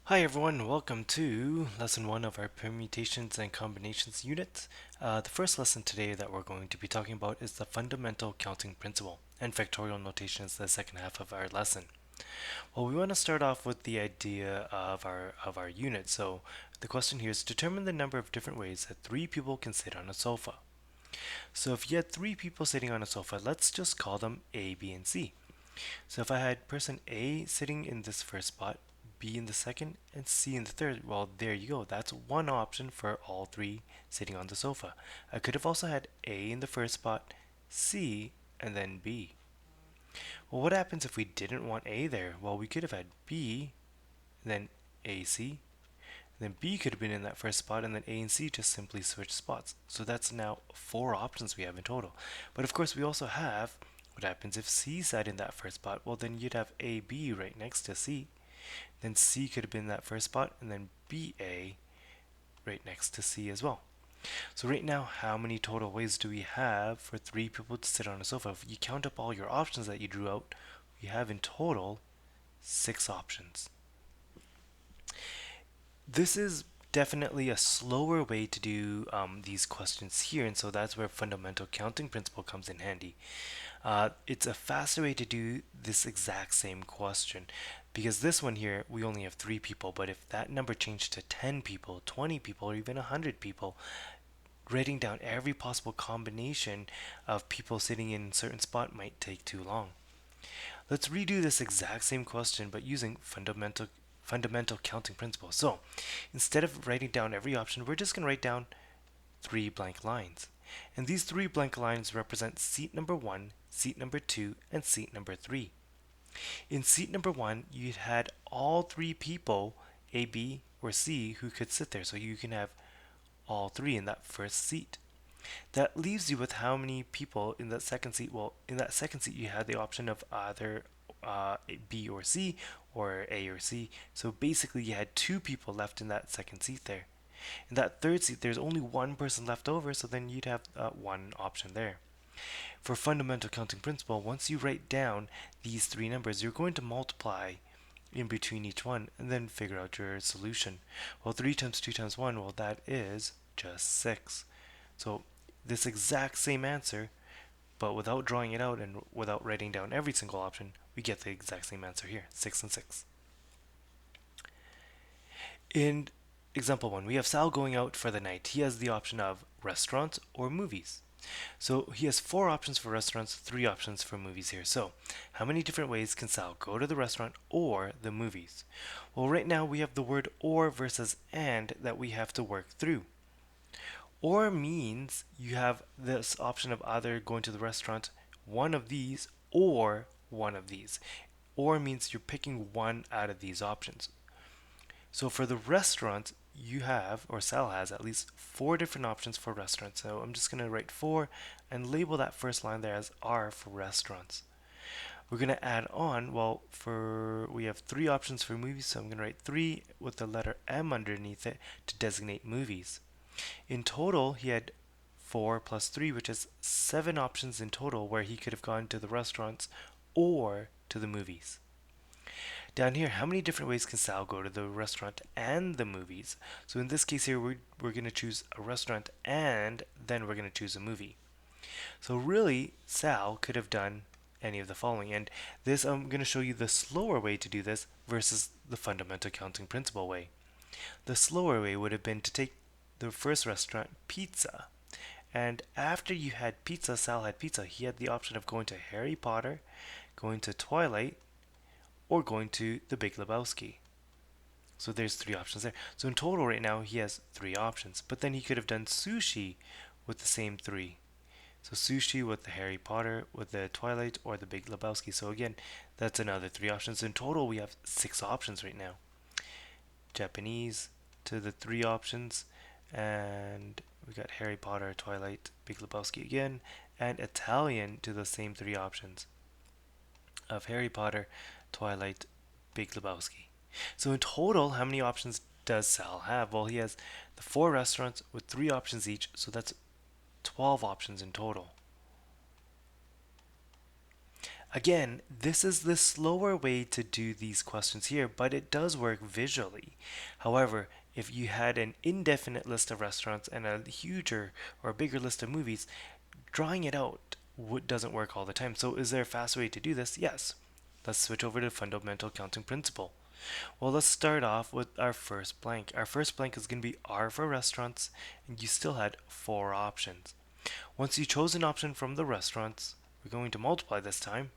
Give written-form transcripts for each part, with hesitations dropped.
Hi everyone, welcome to lesson 1 of our permutations and combinations unit. The first lesson today that we're going to be talking about is the fundamental counting principle, and factorial notation is the second half of our lesson. Well, we want to start off with the idea of our unit. So the question here is determine the number of different ways that 3 people can sit on a sofa. So if you had 3 people sitting on a sofa, let's just call them A, B, and C. So if I had person A sitting in this first spot, B in the second, and C in the third, well, there you go. That's one option for all 3 sitting on the sofa. I could have also had A in the first spot, C, and then B. Well, what happens if we didn't want A there? Well, we could have had B, then AC, then B could have been in that first spot, and then A and C just simply switch spots. So that's now 4 options we have in total. But of course, we also have what happens if C sat in that first spot? Well, then you'd have AB right next to C. Then C could have been that first spot, and then BA right next to C as well. So right now, how many total ways do we have for 3 people to sit on a sofa? If you count up all your options that you drew out, we have in total 6 options. This is definitely a slower way to do these questions here, and so that's where fundamental counting principle comes in handy. It's a faster way to do this exact same question because this one here we only have 3 people, but if that number changed to 10 people, 20 people, or even 100 people, writing down every possible combination of people sitting in a certain spot might take too long. Let's redo this exact same question but using fundamental counting principle. So instead of writing down every option, we're just going to write down 3 blank lines. And these 3 blank lines represent seat number 1, seat number 2, and seat number 3. In seat number 1, you had all 3 people, A, B, or C, who could sit there. So you can have all 3 in that first seat. That leaves you with how many people in that second seat? Well, in that second seat, you had the option of either B or C, or A or C. So basically, you had 2 people left in that second seat there. In that third seat, there's only 1 person left over, so then you'd have 1 option there. For fundamental counting principle, once you write down these 3 numbers, you're going to multiply in between each one and then figure out your solution. Well, 3 times 2 times 1, well, that is just 6. So this exact same answer, but without drawing it out and without writing down every single option, we get the exact same answer here, 6 and 6. In example 1, we have Sal going out for the night. He has the option of restaurants or movies. So he has 4 options for restaurants, 3 options for movies here. So how many different ways can Sal go to the restaurant or the movies? Well, right now we have the word or versus and that we have to work through. Or means you have this option of either going to the restaurant, one of these, or one of these. Or means you're picking one out of these options. So for the restaurant, you have, or Sal has, at least 4 different options for restaurants. So I'm just going to write 4 and label that first line there as R for restaurants. We're going to add on, well, we have 3 options for movies, so I'm going to write 3 with the letter M underneath it to designate movies. In total, he had 4 plus 3, which is 7 options in total where he could have gone to the restaurants or to the movies. Down here, how many different ways can Sal go to the restaurant and the movies? So in this case here, we're going to choose a restaurant and then we're going to choose a movie. So really, Sal could have done any of the following. And this, I'm going to show you the slower way to do this versus the fundamental counting principle way. The slower way would have been to take the first restaurant, pizza. And after you had pizza, Sal had pizza, he had the option of going to Harry Potter, going to Twilight, or going to The Big Lebowski. So there's 3 options there. So in total right now he has 3 options. But then he could have done sushi with the same 3. So sushi with the Harry Potter, with the Twilight, or the Big Lebowski. So again, that's another 3 options. In total we have 6 options right now. Japanese to the 3 options, and we got Harry Potter, Twilight, Big Lebowski again, and Italian to the same 3 options of Harry Potter, Twilight, Big Lebowski. So in total, how many options does Sal have? Well, he has the 4 restaurants with 3 options each, so that's 12 options in total. Again, this is the slower way to do these questions here, but it does work visually. However, if you had an indefinite list of restaurants and a huger or bigger list of movies, drawing it out doesn't work all the time. So is there a fast way to do this? Yes. Let's switch over to fundamental counting principle. Well, let's start off with our first blank. Our first blank is going to be R for restaurants, and you still had four options. Once you chose an option from the restaurants, we're going to multiply this time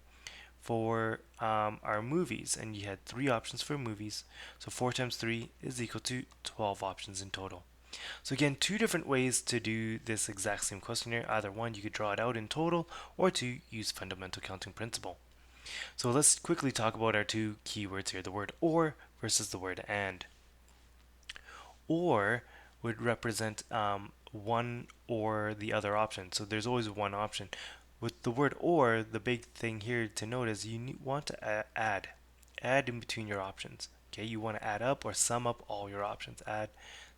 for our movies, and you had three options for movies. So 4 times 3 is equal to 12 options in total. So again, two different ways to do this exact same question here. Either one, you could draw it out in total, or two, use fundamental counting principle. So let's quickly talk about our two keywords here, the word or versus the word and. Or would represent one or the other option. So there's always one option. With the word or, the big thing here to note is you want to add in between your options. Okay, you want to add up or sum up all your options. Add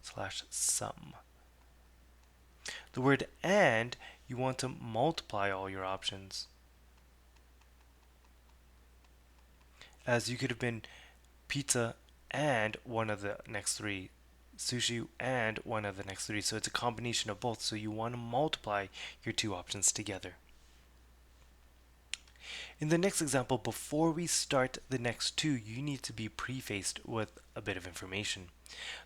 slash sum. The word and, you want to multiply all your options. As you could have been pizza and one of the next three, sushi and one of the next three. So it's a combination of both. So you want to multiply your two options together. In the next example, before we start the next two, you need to be prefaced with a bit of information.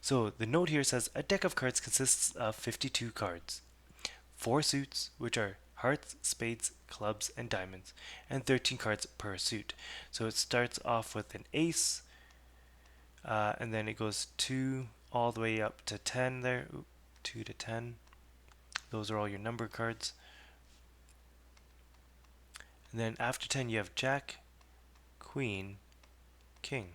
So the note here says a deck of cards consists of 52 cards, 4 suits, which are hearts, spades, clubs, and diamonds, and 13 cards per suit. So it starts off with an ace, and then it goes 2 all the way up to 10 there. 2 to 10. Those are all your number cards. And then after 10 you have Jack, Queen, King.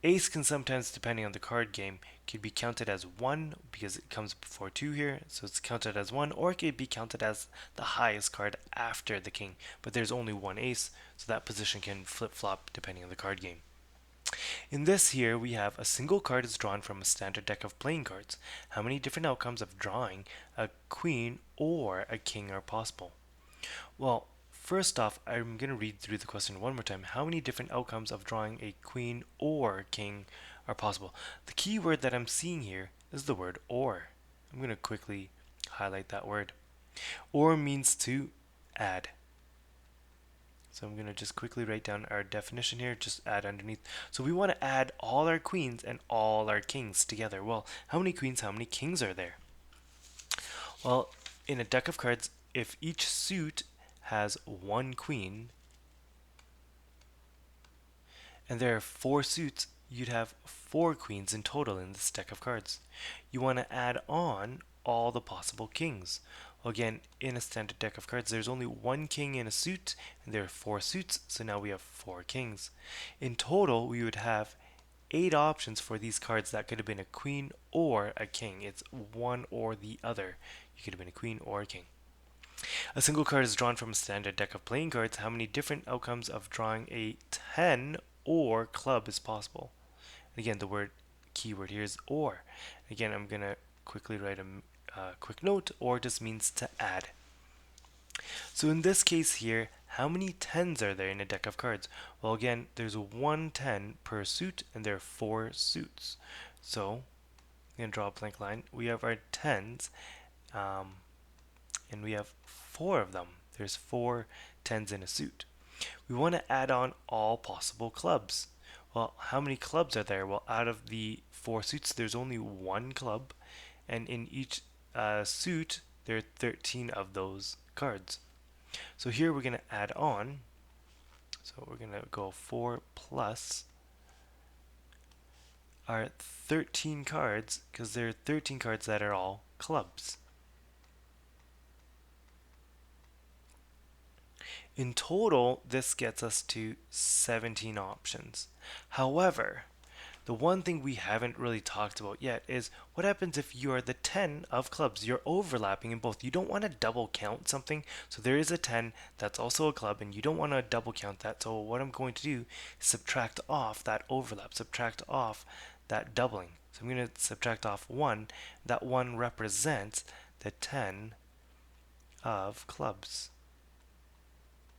Ace can sometimes, depending on the card game, could be counted as 1 because it comes before 2 here, so it's counted as 1, or it could be counted as the highest card after the king. But there's only one ace, so that position can flip-flop depending on the card game. In this here, we have a single card is drawn from a standard deck of playing cards. How many different outcomes of drawing a queen or a king are possible? Well, first off, I'm going to read through the question one more time. How many different outcomes of drawing a queen or king are possible? The key word that I'm seeing here is the word or. I'm going to quickly highlight that word. Or means to add. So I'm going to just quickly write down our definition here, just add underneath. So we want to add all our queens and all our kings together. Well, how many queens, how many kings are there? Well, in a deck of cards, if each suit has one queen and there are 4 suits, you'd have 4 queens in total in this deck of cards. You want to add on all the possible kings. Well, again, in a standard deck of cards, there's only one king in a suit and there are 4 suits, so now we have 4 kings. In total, we would have 8 options for these cards that could have been a queen or a king. It's one or the other. You could have been a queen or a king. A single card is drawn from a standard deck of playing cards. How many different outcomes of drawing a 10 or club is possible? And again, the keyword here is or. Again, I'm going to quickly write a quick note. Or just means to add. So in this case here, how many 10s are there in a deck of cards? Well, again, there's one 10 per suit and there are 4 suits. So I'm going to draw a blank line. We have our 10s. And we have 4 of them. There's 4 10s in a suit. We want to add on all possible clubs. Well, how many clubs are there? Well, out of the 4 suits, there's only one club, and in each suit, there are 13 of those cards. So here we're going to add on. So we're going to go 4 plus our 13 cards, because there are 13 cards that are all clubs. In total, this gets us to 17 options. However, the one thing we haven't really talked about yet is what happens if you are the 10 of clubs. You're overlapping in both. You don't want to double count something. So there is a 10 that's also a club and you don't want to double count that. So what I'm going to do is subtract off that overlap, subtract off that doubling. So I'm going to subtract off 1. That 1 represents the 10 of clubs.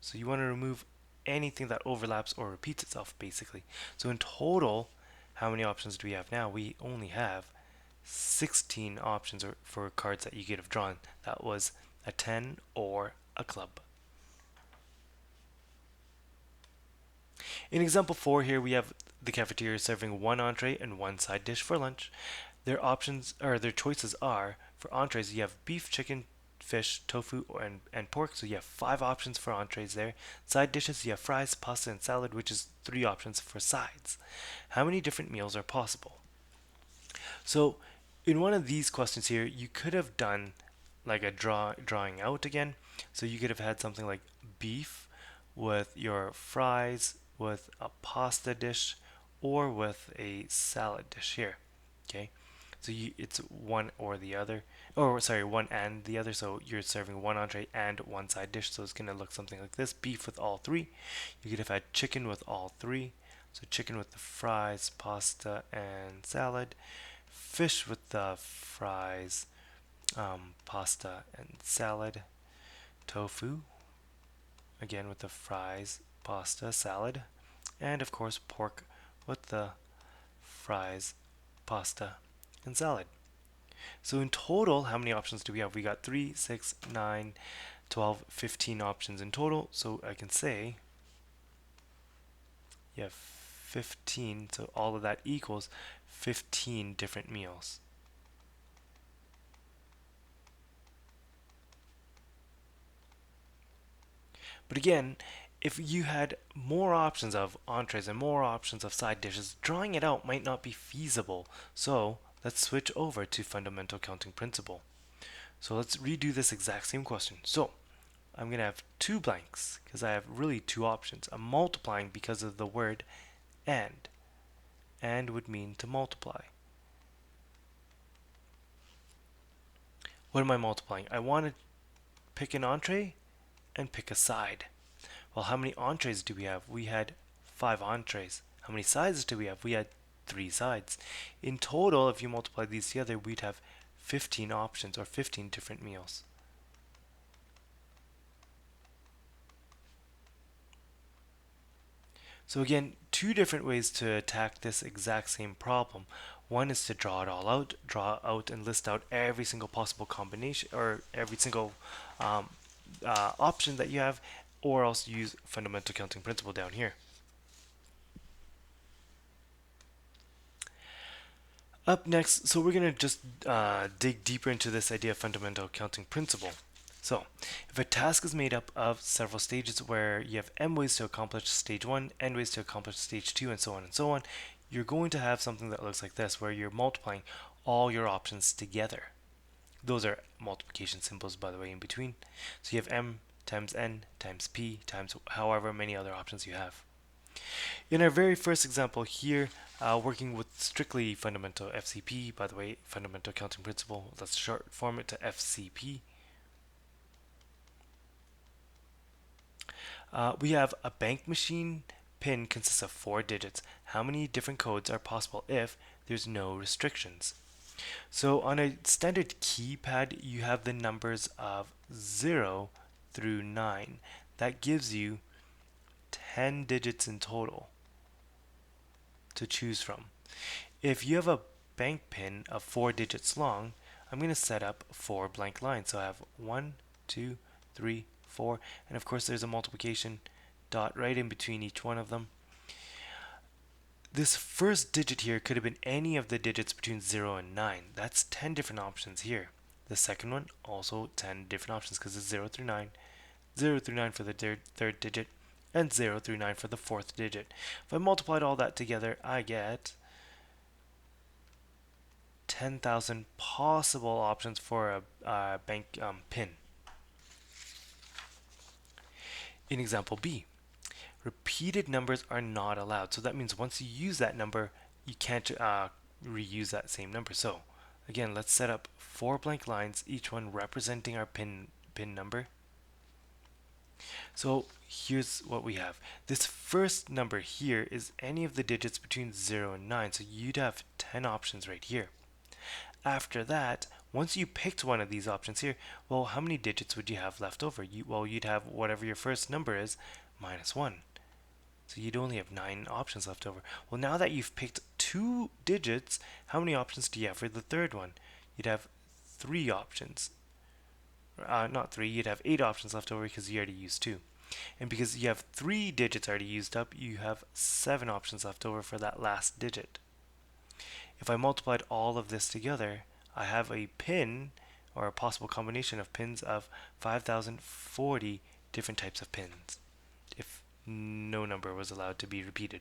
So you want to remove anything that overlaps or repeats itself, basically. So in total, how many options do we have now? We only have 16 options for cards that you could have drawn. That was a 10 or a club. In example 4 here, we have the cafeteria serving one entree and one side dish for lunch. Their options or their choices are for entrees you have beef, chicken, fish, tofu, and pork. So you have 5 options for entrees there. Side dishes you have fries, pasta, and salad, which is 3 options for sides. How many different meals are possible? So in one of these questions here, you could have done like a drawing out again. So you could have had something like beef with your fries, with a pasta dish, or with a salad dish here. Okay, so it's one or the other, or sorry, one and the other. So you're serving one entree and one side dish. So it's gonna look something like this: beef with all three. You could have had chicken with all three. So chicken with the fries, pasta, and salad. Fish with the fries, pasta, and salad. Tofu, again with the fries, pasta, salad. And of course, pork with the fries, pasta, and salad. So in total, how many options do we have? We got 3, 6, 9, 12, 15 options in total. So I can say you have 15. So all of that equals 15 different meals. But again, if you had more options of entrees and more options of side dishes, drawing it out might not be feasible. So let's switch over to fundamental counting principle. So let's redo this exact same question. So I'm going to have 2 blanks because I have really 2 options. I'm multiplying because of the word and. And would mean to multiply. What am I multiplying? I want to pick an entree and pick a side. Well, how many entrees do we have? We had 5 entrees. How many sides do we have? We had 3 sides. In total, if you multiply these together, we'd have 15 options or 15 different meals. So again, 2 different ways to attack this exact same problem. One is to draw it all out, draw out and list out every single possible combination or every single um, option that you have, or else use fundamental counting principle down here. Up next, so we're going to just dig deeper into this idea of fundamental counting principle. So, if a task is made up of several stages where you have m ways to accomplish stage 1, n ways to accomplish stage 2, and so on, you're going to have something that looks like this, where you're multiplying all your options together. Those are multiplication symbols, by the way, in between. So you have m times n times p times however many other options you have. In our very first example here, working with strictly fundamental FCP, by the way, fundamental counting principle, let's short form it to FCP. We have a bank machine PIN consists of 4 digits. How many different codes are possible if there's no restrictions? So on a standard keypad, you have the numbers of 0 through 9. That gives you 10 digits in total to choose from. If you have a bank PIN of 4 digits long, I'm going to set up 4 blank lines. So I have 1, 2, 3, 4, and of course there's a multiplication dot right in between each one of them. This first digit here could have been any of the digits between 0 and 9. That's 10 different options here. The second one, also 10 different options because it's 0 through 9, 0 through 9 for the third digit, and 0 through 9 for the fourth digit. If I multiplied all that together, I get 10,000 possible options for a bank PIN. In example B, repeated numbers are not allowed. So that means once you use that number, you can't reuse that same number. So again, let's set up 4 blank lines, each one representing our PIN number. So here's what we have. This first number here is any of the digits between 0 and 9. So you'd have 10 options right here. After that, once you picked one of these options here, well, how many digits would you have left over? Well, you'd have whatever your first number is minus 1. So you'd only have 9 options left over. Well, now that you've picked 2 digits, how many options do you have for the third one? You'd have 3 options. Not 3, you'd have 8 options left over because you already used 2. And because you have 3 digits already used up, you have 7 options left over for that last digit. If I multiplied all of this together, I have a pin, or a possible combination of pins, of 5,040 different types of pins, if no number was allowed to be repeated.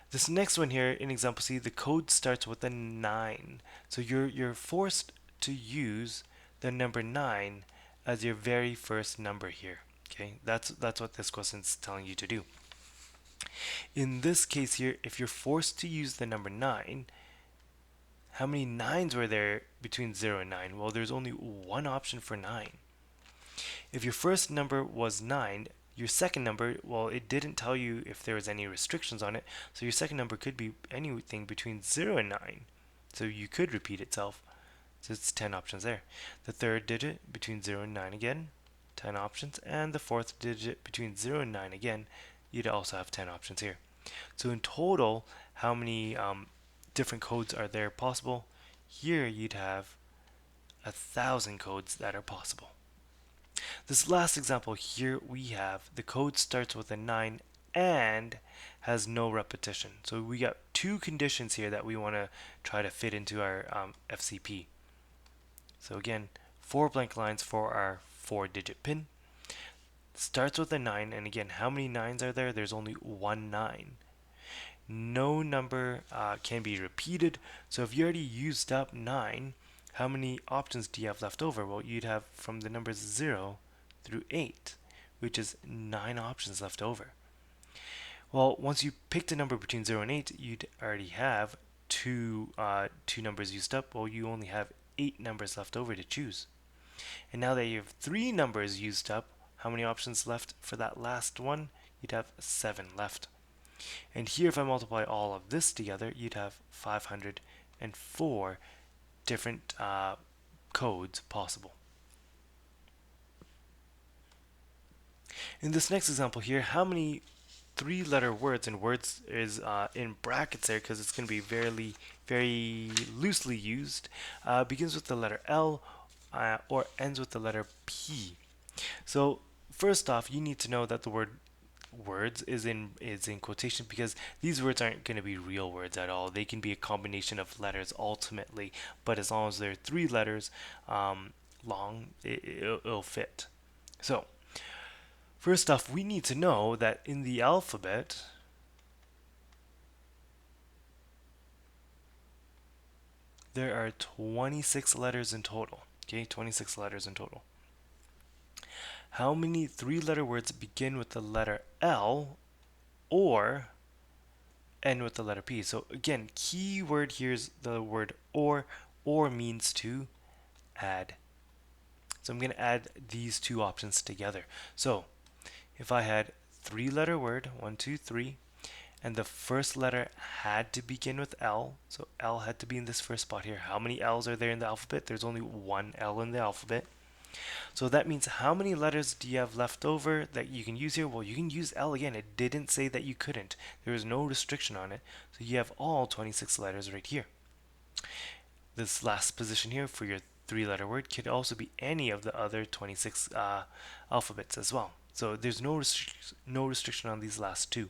This next one here, in example C, the code starts with a 9. So you're forced to use the number 9 as your very first number here. Okay, that's what this question is telling you to do. In this case here, if you're forced to use the number 9, how many 9s were there between 0 and 9? Well, there's only one option for 9. If your first number was 9, your second number, well, it didn't tell you if there was any restrictions on it, so your second number could be anything between 0 and 9. So you could repeat itself. So it's 10 options there. The third digit between 0 and 9 again, 10 options, and the fourth digit between 0 and 9 again, you'd also have 10 options here. So in total, how many different codes are there possible? Here you'd have 1,000 codes that are possible. This last example here, we have the code starts with a 9 and has no repetition. So we got 2 conditions here that we want to try to fit into our FCP. So again, 4 blank lines for our 4-digit pin. Starts with a 9, and again, how many 9s are there? There's only one 9. No number can be repeated, so if you already used up 9, how many options do you have left over? Well, you'd have from the numbers 0 through 8, which is 9 options left over. Well, once you picked a number between 0 and 8, you'd already have two numbers used up. Well, you only have 8 numbers left over to choose. And now that you have 3 numbers used up, how many options left for that last one? You'd have 7 left. And here, if I multiply all of this together, you'd have 504 different codes possible. In this next example here, how many 3-letter words, and words is in brackets there because it's going to be very loosely used, begins with the letter L or ends with the letter P. So first off, you need to know that the word words is in quotation because these words aren't going to be real words at all. They can be a combination of letters ultimately, but as long as they're 3 letters long, it'll fit. So first off, we need to know that in the alphabet, there are 26 letters in total. Okay, 26 letters in total. How many 3-letter words begin with the letter L or end with the letter P? So again, key word here is the word or. Or means to add. So I'm going to add these 2 options together. So if I had 3-letter word, 1, 2, 3, and the first letter had to begin with L, so L had to be in this first spot here. How many L's are there in the alphabet? There's only one L in the alphabet. So that means how many letters do you have left over that you can use here? Well, you can use L again. It didn't say that you couldn't. There was no restriction on it. So you have all 26 letters right here. This last position here for your 3-letter word could also be any of the other 26 alphabets as well. So there's no restriction on these last 2.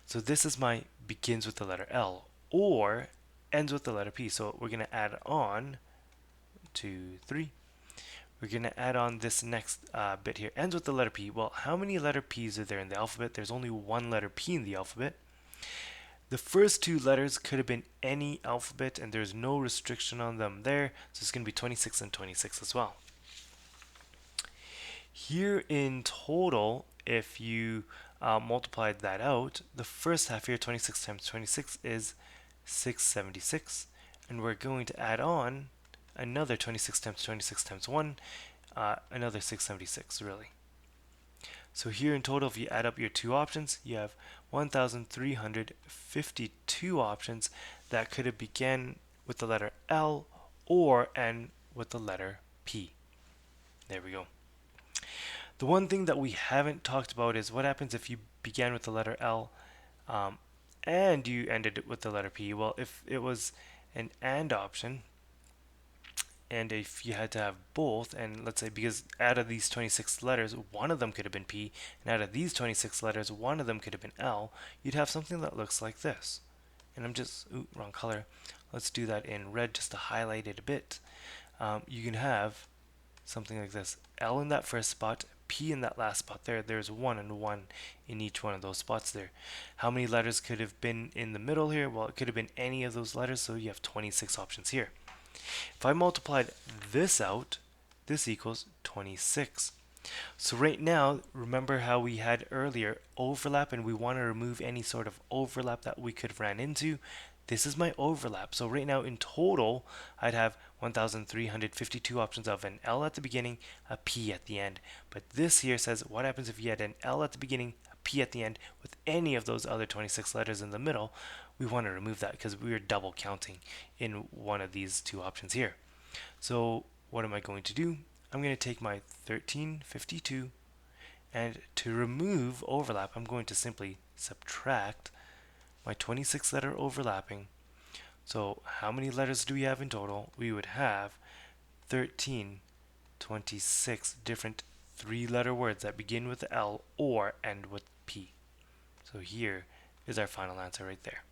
So this is my begins with the letter L or ends with the letter P. So we're going to add on 2, 3. We're going to add on this next bit here. Ends with the letter P. Well, how many letter P's are there in the alphabet? There's only one letter P in the alphabet. The first 2 letters could have been any alphabet, and there's no restriction on them there. So it's going to be 26 and 26 as well. Here in total, if you multiplied that out, the first half here, 26 times 26 is 676. And we're going to add on another 26 times 26 times 1, another 676 really. So here in total, if you add up your 2 options, you have 1,352 options that could have began with the letter L or end with the letter P. There we go. The one thing that we haven't talked about is what happens if you began with the letter L um, and you ended it with the letter P. Well, if it was an AND option, and if you had to have both, and let's say because out of these 26 letters, one of them could have been P, and out of these 26 letters, one of them could have been L, you'd have something that looks like this. And I'm just, ooh, wrong color. Let's do that in red just to highlight it a bit. You can have something like this. L in that first spot, P in that last spot there. There's 1 and 1 in each one of those spots there. How many letters could have been in the middle here? Well, it could have been any of those letters, so you have 26 options here. If I multiplied this out, this equals 26. So right now, remember how we had earlier overlap and we want to remove any sort of overlap that we could have ran into? This is my overlap. So right now in total, I'd have 1,352 options of an L at the beginning, a P at the end. But this here says what happens if you had an L at the beginning, a P at the end with any of those other 26 letters in the middle. We want to remove that because we are double counting in one of these two options here. So what am I going to do? I'm going to take my 1352 and to remove overlap, I'm going to simply subtract my 26 letter overlapping. So how many letters do we have in total? We would have 1326 different 3-letter words that begin with L or end with P. So here is our final answer right there.